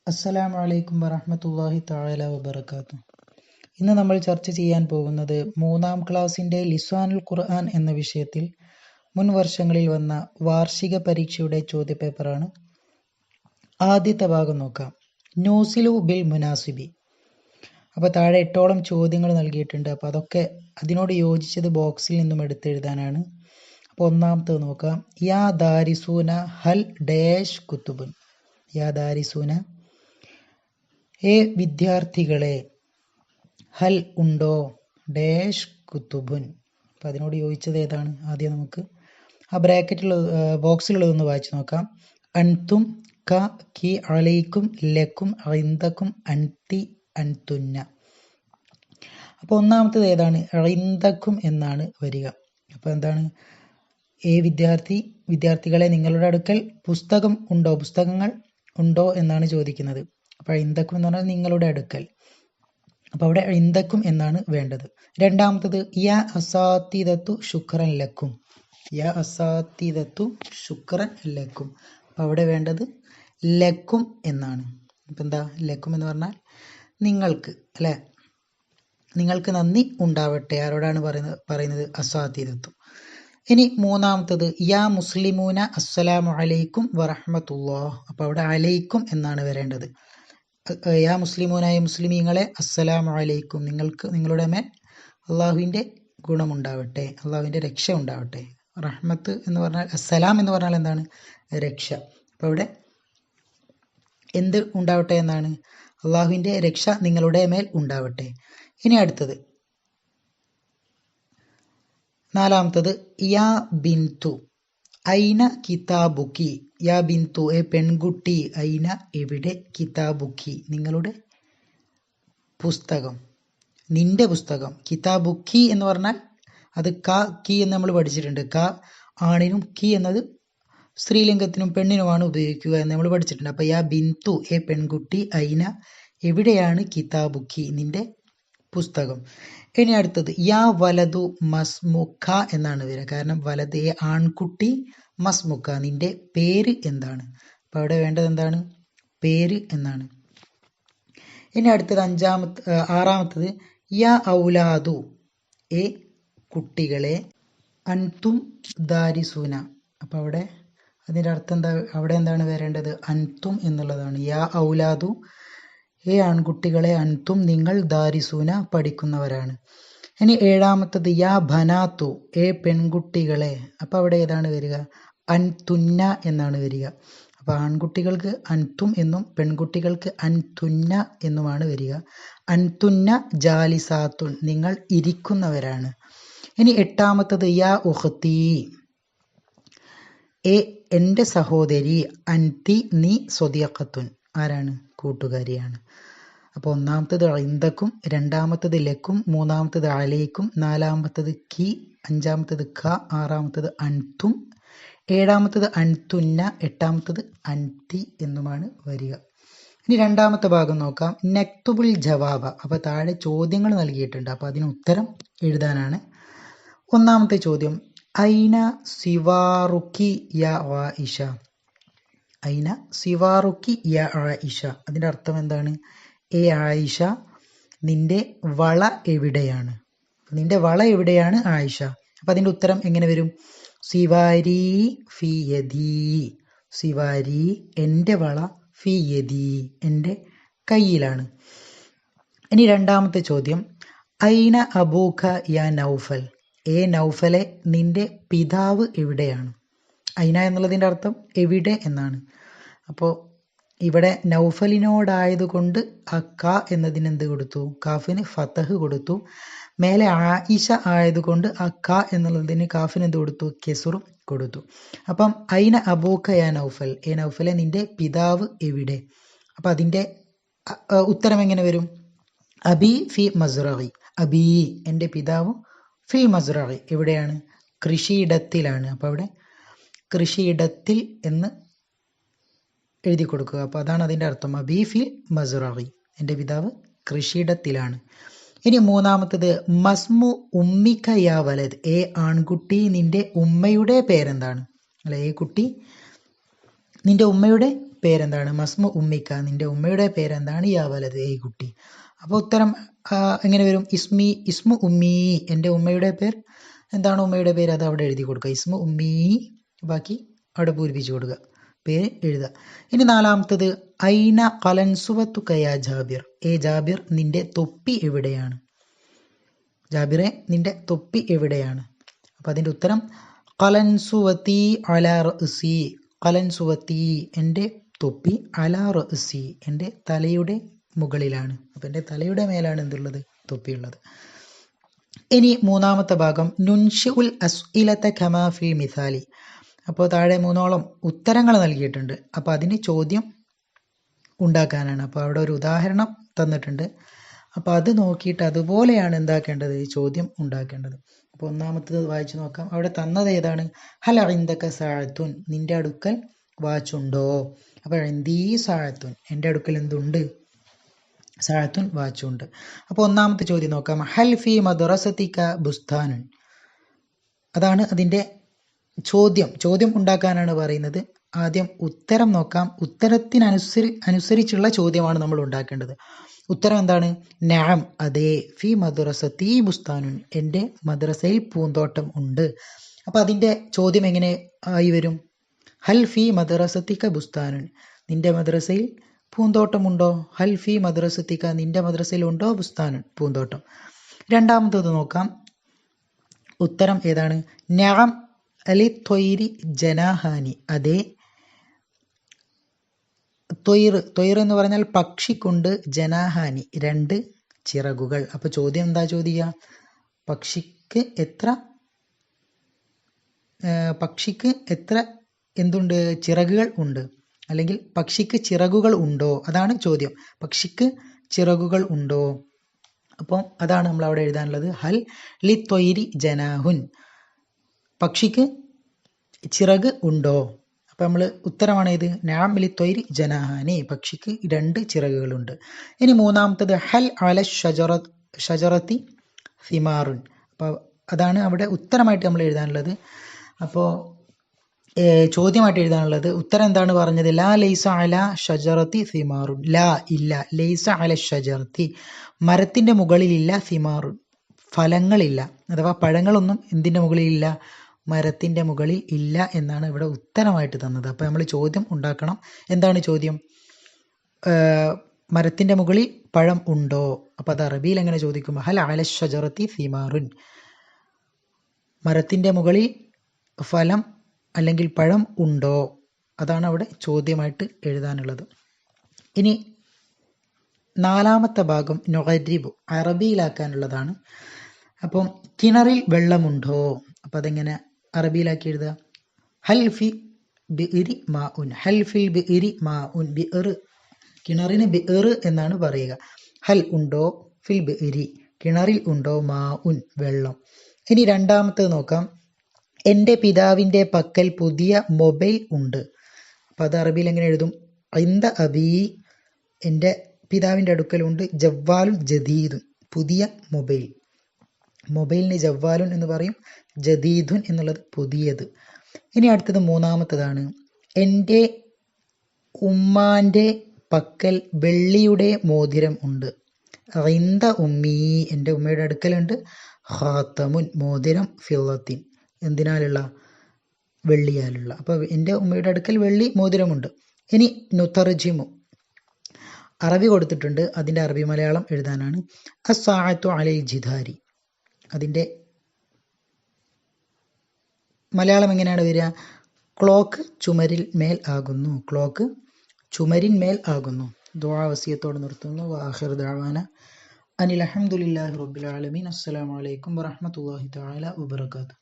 അസ്സലാമു അലൈക്കും വറഹ്മത്തുള്ളാഹി തആല വബറകാതുഹു. ഇന്ന് നമ്മൾ ചർച്ച ചെയ്യാൻ പോകുന്നത് 3-ാം ക്ലാസ്സിൻ്റെ ലിസ്വാനുൽ ഖുർആൻ എന്ന വിഷയത്തിൽ മുൻ വർഷങ്ങളിൽ വന്ന വാർഷിക പരീക്ഷയുടെ ചോദ്യപേപ്പറാണ്. ആദ്യത്തെ ഭാഗം നോക്കാം. നൂസിലു ബിൽ മുനാസിബി. അപ്പോൾ താഴെ 8ഓളം ചോദ്യങ്ങൾ നൽകിയിട്ടുണ്ട്. അപ്പോൾ അതൊക്കെ അതിനോട് യോജിച്ചത് ബോക്സിൽ നിന്നും എടുത്തെഴുതാനാണ്. അപ്പോൾ ഒന്നാമത്തെ നോക്കാം. യാ ദാരിസൂന ഹൽ ഡാഷ് കുത്തുബുൻ. യാ ദാരിസൂന, ഏ വിദ്യാർത്ഥികളെ, ഹൽ ഉണ്ടോ, ഡാഷ് കുത്തുബുൻ. അപ്പം അതിനോട് യോജിച്ചത് ഏതാണ്? ആദ്യം നമുക്ക് ആ ബോക്സിലുള്ളതൊന്ന് വായിച്ചു നോക്കാം. അൻതും, ക, കി, അലൈക്കും, ലക്കും, ഐന്ദക്കും, അൻതി, അൻതുന്ന. അപ്പോൾ ഒന്നാമത്തത് ഏതാണ്? ഐന്ദക്കും എന്നാണ് വരിക. അപ്പോൾ എന്താണ്? ഏ വിദ്യാർത്ഥികളെ, നിങ്ങളുടെ അടുക്കൽ പുസ്തകങ്ങൾ ഉണ്ടോ എന്നാണ് ചോദിക്കുന്നത്. അപ്പോൾ ഐന്ദക്കും എന്ന് പറഞ്ഞാൽ നിങ്ങളുടെ അടുക്കൽ. അപ്പോൾ അവിടെ ഐന്ദക്കും എന്നാണ് വേണ്ടത്. രണ്ടാമത്തത് യാ അസാത്തിദത്തു ശുക്രൻ ലക്കും. യാ അസാത്തിദത്തു ശുക്രൻ ലക്കും. അപ്പോൾ അവിടെ വേണ്ടത് ലക്കും എന്നാണ്. ഇപ്പം എന്താ ലക്കും എന്ന് പറഞ്ഞാൽ നിങ്ങൾക്ക്, അല്ലേ? നിങ്ങൾക്ക് നന്ദി ഉണ്ടാവട്ടെ. ആരോടാണ് പറയുന്നത്? അസാത്തിദത്തു. ഇനി മൂന്നാമത്തത് യാ മുസ്ലിമൂന അസ്സലാമു അലൈക്കും വറഹ്മത്തുള്ളാഹ്. അപ്പോൾ അവിടെ അലൈക്കും എന്നാണ് വരേണ്ടത്. യാ മുസ്ലിമൂനായ മുസ്ലിമീങ്ങളെ, അസ്സലാമു അലൈക്കും, നിങ്ങളുടെ മേൽ അള്ളാഹുവിൻ്റെ ഗുണമുണ്ടാവട്ടെ, അള്ളാഹുവിൻ്റെ രക്ഷ ഉണ്ടാവട്ടെ. റഹ്മത്ത് എന്ന് പറഞ്ഞാൽ, അസ്സലാം എന്ന് പറഞ്ഞാൽ എന്താണ്? രക്ഷ. അപ്പോൾ ഇവിടെ എന്ത് ഉണ്ടാവട്ടെ എന്നാണ്? അള്ളാഹുവിൻ്റെ രക്ഷ നിങ്ങളുടെ മേൽ ഉണ്ടാവട്ടെ. ഇനി അടുത്തത് നാലാമത്തത് യാ ബിന്തു ഐന കിതാബുക്കി. യാ ബിന്തു, എ പെൺകുട്ടി, ഐന എവിടെ, കിതാബുക്കി നിങ്ങളുടെ പുസ്തകം, നിന്റെ പുസ്തകം. കിതാബുക്കി എന്ന് പറഞ്ഞാൽ അത് ക, കി എന്ന് നമ്മൾ പഠിച്ചിട്ടുണ്ട്. ക ആണിനും കി എന്നത് സ്ത്രീലിംഗത്തിനും പെണ്ണിനുമാണ് ഉപയോഗിക്കുക എന്ന് നമ്മൾ പഠിച്ചിട്ടുണ്ട്. അപ്പോൾ യാ ബിന്തു, എ പെൺകുട്ടി, ഐന എവിടെയാണ്, കിതാബുക്കി നിന്റെ പുസ്തകം. ഇനി അടുത്തത് യാ വലതു മസ്മുഖ എന്നാണ് വരിക. കാരണം വലത്, എ ആൺകുട്ടി, മസ്മുഖ നിന്റെ പേര് എന്താണ്. അപ്പോൾ അവിടെ വേണ്ടത് എന്താണ്? പേര് എന്നാണ്. ഇനി അടുത്തത് ആറാമത്തത് യാ ഔലാദു, എ കുട്ടികളെ, അൻതും ദാരിസൂന. അപ്പോൾ അവിടെ അതിൻ്റെ അർത്ഥം എന്താ? അവിടെ എന്താണ് വരേണ്ടത്? അൻതും എന്നുള്ളതാണ്. യാ ഔലാദു, ഏ ആൺകുട്ടികളെ, അൻതും നിങ്ങൾ, ദാരിസൂന പഠിക്കുന്നവരാണ്. ഇനി ഏഴാമത്തത് യാ ബനാത്തു, ഏ പെൺകുട്ടികളെ. അപ്പോൾ അവിടെ ഏതാണ് വരിക? അൻതുന്ന എന്നാണ് വരിക. അപ്പോൾ ആൺകുട്ടികൾക്ക് അൻതും എന്നും പെൺകുട്ടികൾക്ക് അൻതുന്ന എന്നുമാണ് വരിക. അൻതുന്ന ജാലിസാത്തുൻ, നിങ്ങൾ ഇരിക്കുന്നവരാണ്. ഇനി എട്ടാമത്തത് യാ ഉഖ്തി, എ എൻ്റെ സഹോദരി, അൻതി നീ, സ്വദിയഖത്തുൻ ആരാണ്? കൂട്ടുകാരിയാണ്. അപ്പോൾ ഒന്നാമത്തത് ഐന്ദക്കും, രണ്ടാമത്തത് ലക്കും, മൂന്നാമത്തത് അലൈക്കും, നാലാമത്തത് കി, അഞ്ചാമത്തത് ക, ആറാമത്തത് അൻതും, ഏഴാമത്തത് അൻതുന്ന, എട്ടാമത്തത് അൻതി എന്നുമാണ് വരിക. ഇനി രണ്ടാമത്തെ ഭാഗം നോക്കാം. നക്തുബുൽ ജവാബ. അപ്പോൾ താഴെ ചോദ്യങ്ങൾ നൽകിയിട്ടുണ്ട്. അപ്പോൾ അതിന് ഉത്തരം എഴുതാനാണ്. ഒന്നാമത്തെ ചോദ്യം ഐന സിവാറുക്കി യാ ആയിഷ. ഐന സിവാറുക്കി യാ ആയിഷ. അതിൻ്റെ അർത്ഥം എന്താണ്? ഏ ആയിഷ, നിന്റെ വള എവിടെയാണ്? നിന്റെ വള എവിടെയാണ് ആയിഷ. അപ്പം അതിൻ്റെ ഉത്തരം എങ്ങനെ വരും? സിവാരി ഫി യദി. സിവാരി എൻ്റെ വള, ഫി യദി എൻ്റെ കയ്യിലാണ്. ഇനി രണ്ടാമത്തെ ചോദ്യം ഐന അബൂഖ യാ നൗഫൽ. ഏ നൗഫലെ, നിന്റെ പിതാവ് എവിടെയാണ്? ഐന എന്നുള്ളതിൻ്റെ അർത്ഥം എവിടെ എന്നാണ്. അപ്പോൾ ഇവിടെ നൗഫലിനോടായതുകൊണ്ട് ആ ക എന്നതിന് എന്ത് കൊടുത്തു? കാഫിന് ഫതഹ് കൊടുത്തു. മേലെ ആയിഷ ആയതുകൊണ്ട് ആ ക എന്നുള്ളതിന് കാഫിന് എന്ത് കൊടുത്തു? കെസുറും കൊടുത്തു. അപ്പം ഐന അബൂക്ക യാ നൗഫൽ, ഏ നൗഫലെ നിന്റെ പിതാവ് എവിടെ? അപ്പം അതിൻ്റെ ഉത്തരം എങ്ങനെ വരും? അബി ഫി മസ്റഇ. അബി എൻ്റെ പിതാവ്, ഫി മസ്റഇ എവിടെയാണ്? കൃഷിയിടത്തിലാണ്. അപ്പോൾ അവിടെ കൃഷിയിടത്തിൽ എന്ന് എഴുതി കൊടുക്കുക. അപ്പോൾ അതാണ് അതിൻ്റെ അർത്ഥം. അബി ഫി മസ്റഇ, എൻ്റെ പിതാവ് കൃഷിയിടത്തിലാണ്. ഇനി മൂന്നാമത്തത് മസ്മു ഉമ്മിക യാ വലദ്. ഏ ആൺകുട്ടി, നിന്റെ ഉമ്മയുടെ പേരെന്താണ്? അല്ലെ, ഏ കുട്ടി, നിന്റെ ഉമ്മയുടെ പേരെന്താണ്? മസ്മു ഉമ്മിക്ക, നിന്റെ ഉമ്മയുടെ പേരെന്താണ്? യാ വലത്, ഈ കുട്ടി. അപ്പോൾ ഉത്തരം എങ്ങനെ വരും? ഇസ്മു ഉമ്മീ, എൻ്റെ ഉമ്മയുടെ പേർ എന്താണ്? ഉമ്മയുടെ പേര് അത് അവിടെ എഴുതി കൊടുക്കുക. ഇസ്മു ഉമ്മീ, ബാക്കി അവിടെ പൂരിപ്പിച്ചു കൊടുക്കുക, പേര് എഴുതുക. ഇനി നാലാമത്തത് ഐന ഖലൻസുവത്തുക യാ ജാബിർ, ജാബിർ നിന്റെ തൊപ്പി എവിടെയാണ്? ജാബിറെ നിന്റെ തൊപ്പി എവിടെയാണ്? അപ്പം അതിൻ്റെ ഉത്തരം ഖലൻസുവത്തി അലാ റഅ്സി, ഖലൻസുവത്തി എൻ്റെ തൊപ്പി, അലാ റഅ്സി എൻ്റെ തലയുടെ മുകളിലാണ്. അപ്പം എൻ്റെ തലയുടെ മേലാണ് എന്തുള്ളത്? തൊപ്പിയുള്ളത്. ഇനി മൂന്നാമത്തെ ഭാഗം നുൻഷിഉൽ അസ്ഇലത കമാ ഫിൽ മിസാലി. അപ്പോൾ താഴെ 3ഓളം ഉത്തരങ്ങൾ നൽകിയിട്ടുണ്ട്. അപ്പോൾ അതിന് ചോദ്യം ഉണ്ടാക്കാനാണ്. അപ്പോൾ അവിടെ ഒരു ഉദാഹരണം തന്നിട്ടുണ്ട്. അപ്പോൾ അത് നോക്കിയിട്ട് അതുപോലെയാണ് എന്താക്കേണ്ടത്? ചോദ്യം ഉണ്ടാക്കേണ്ടത്. അപ്പോൾ ഒന്നാമത്തത് വായിച്ചു നോക്കാം. അവിടെ തന്നത് ഏതാണ്? ഹൽ ഇൻദക സഅത്തുൻ, നിന്റെ അടുക്കൽ വാച്ചുണ്ടോ? അപ്പോൾ ഇൻദീ സഅത്തുൻ, എൻ്റെ അടുക്കൽ എന്തുണ്ട്? സഅത്തുൻ, വാച്ചുണ്ട്. അപ്പോൾ ഒന്നാമത്തെ ചോദ്യം നോക്കാം. ഹൽ ഫി മദ്റസതിക ബുസ്താനുൻ, അതാണ് അതിൻ്റെ ചോദ്യം ഉണ്ടാക്കാനാണ് പറയുന്നത്. ആദ്യം ഉത്തരം നോക്കാം. ഉത്തരത്തിനനുസരിച്ചുള്ള ചോദ്യമാണ് നമ്മൾ ഉണ്ടാക്കേണ്ടത്. ഉത്തരം എന്താണ്? നഅം, അതെ. ഫി മദ്റസതി ബുസ്താനുൻ, എൻ്റെ മദ്രസയിൽ പൂന്തോട്ടം ഉണ്ട്. അപ്പം അതിൻ്റെ ചോദ്യം എങ്ങനെ ആയി വരും? ഹൽ ഫി മദ്റസതിക ബുസ്താനുൻ, നിന്റെ മദ്രസയിൽ പൂന്തോട്ടമുണ്ടോ? ഹൽ ഫി മദ്റസതിക, നിന്റെ മദ്രസയിൽ ഉണ്ടോ ബുസ്താനുൻ, പൂന്തോട്ടം. രണ്ടാമത്തത് നോക്കാം. ഉത്തരം ഏതാണ്? നഅം അലി ത്വയ്രി ജനാഹാനി, അതെ. ത്വയ്ർ എന്ന് പറഞ്ഞാൽ പക്ഷിക്കുണ്ട്, ജനാഹാനി 2 ചിറകുകൾ. അപ്പോൾ ചോദ്യം എന്താ ചോദിക്കുക? പക്ഷിക്ക് എത്ര എന്തുണ്ട്? ചിറകുകൾ ഉണ്ട്, അല്ലെങ്കിൽ പക്ഷിക്ക് ചിറകുകൾ ഉണ്ടോ, അതാണ് ചോദ്യം. പക്ഷിക്ക് ചിറകുകൾ ഉണ്ടോ? അപ്പം അതാണ് നമ്മൾ അവിടെ എഴുതാനുള്ളത്. ഹൽ ലി ത്വയ്രി ജനാഹുൻ, പക്ഷിക്ക് ചിറക് ഉണ്ടോ? അപ്പം നമ്മൾ ഉത്തരമാണ് ഇത്. നഅം ലി ത്വയ്രി ജനാഹാനി, പക്ഷിക്ക് 2 ചിറകുകളുണ്ട്. ഇനി മൂന്നാമത്തത് ഹൽ അല ഷജറത്തി സിമാറുൻ, അപ്പോൾ അതാണ് അവിടെ ഉത്തരമായിട്ട് നമ്മൾ എഴുതാനുള്ളത്. അപ്പോൾ ചോദ്യമായിട്ട് എഴുതാനുള്ളത് ഉത്തരം എന്താണ് പറഞ്ഞത്? ലാ ലൈസ അല ഷജറത്തി സിമാറുൻ, ലാ ഇല്ല, ലൈസ അല ഷജറത്തി മരത്തിൻ്റെ മുകളിലില്ല, സിമാറുൻ ഫലങ്ങളില്ല, അഥവാ പഴങ്ങളൊന്നും എന്തിൻ്റെ മുകളിലില്ല? മരത്തിൻ്റെ മുകളിൽ ഇല്ല എന്നാണ് ഇവിടെ ഉത്തരമായിട്ട് തന്നത്. അപ്പോൾ നമ്മൾ ചോദ്യം ഉണ്ടാക്കണം. എന്താണ് ചോദ്യം? മരത്തിൻ്റെ മുകളിൽ പഴം ഉണ്ടോ? അപ്പോൾ അത് അറബിയിൽ എങ്ങനെ ചോദിക്കും? ഹൽ അല ഷജറത്തി സിമാറുൻ, മരത്തിൻ്റെ മുകളിൽ ഫലം അല്ലെങ്കിൽ പഴം ഉണ്ടോ? അതാണ് അവിടെ ചോദ്യമായിട്ട് എഴുതാനുള്ളത്. ഇനി നാലാമത്തെ ഭാഗം നുഗരിബു, അറബിയിലാക്കാനുള്ളതാണ്. അപ്പം കിണറിൽ വെള്ളമുണ്ടോ? അപ്പം അതെങ്ങനെ അറബിയിലാക്കി എഴുതുക? ഹൽ ഫി ബിഇരി മാഉൻ, ഹൽ ഫിൽ ബിഇരി മാഉൻ, ബിഇർ കിണറിന് ബിഇർ എന്നാണ് പറയുക. ഹൽ ഉണ്ടോ, ഫിൽ ബിഇരി കിണറിൽ ഉണ്ടോ, മാഉൻ വെള്ളം. ഇനി രണ്ടാമത്തേത് നോക്കാം. എൻ്റെ പിതാവിൻ്റെ പക്കൽ പുതിയ മൊബൈൽ ഉണ്ട്. അപ്പം അത് അറബിയിൽ എങ്ങനെ എഴുതും? ഇന്ദ അബീ, എൻ്റെ പിതാവിൻ്റെ അടുക്കലുണ്ട് ജവ്വാലുൻ ജദീദുൻ, പുതിയ മൊബൈൽ. മൊബൈലിന് ജവ്വാലുൻ എന്ന് പറയും, ജദീദുൻ എന്നുള്ളത് പുതിയത്. ഇനി അടുത്തത് മൂന്നാമത്തതാണ്. എൻ്റെ ഉമ്മാൻ്റെ പക്കൽ വെള്ളിയുടെ മോതിരം ഉണ്ട്. ഇന്ദ ഉമ്മീ, എൻ്റെ ഉമ്മയുടെ അടുക്കലുണ്ട് ഖാത്തമുൻ, മോതിരം, ഫിളത്തിൻ എന്തിനാലുള്ള? വെള്ളിയാലുള്ള. അപ്പോൾ എൻ്റെ ഉമ്മയുടെ അടുക്കൽ വെള്ളി മോതിരമുണ്ട്. ഇനി നുതർജിമു, അറബി കൊടുത്തിട്ടുണ്ട്, അതിൻ്റെ അറബി മലയാളം എഴുതാനാണ്. അസ്സാഅത്തു അലൽ ജിദാരി, അതിൻ്റെ മലയാളം എങ്ങനെയാണ് വരിക? ക്ലോക്ക് ചുമരിൽ മേൽ ആകുന്നു, ക്ലോക്ക് ചുമരിൻ മേൽ ആകുന്നു. ദുആ വസിയത്തോടെ നിർത്തുന്നു. വആഖിറു ദഅവാന അനിൽ ഹംദുലില്ലാഹി റബ്ബിൽ ആലമീൻ. അസ്സലാമു അലൈക്കും വറഹ്മത്തുള്ളാഹി തആല വബറകാതുഹു.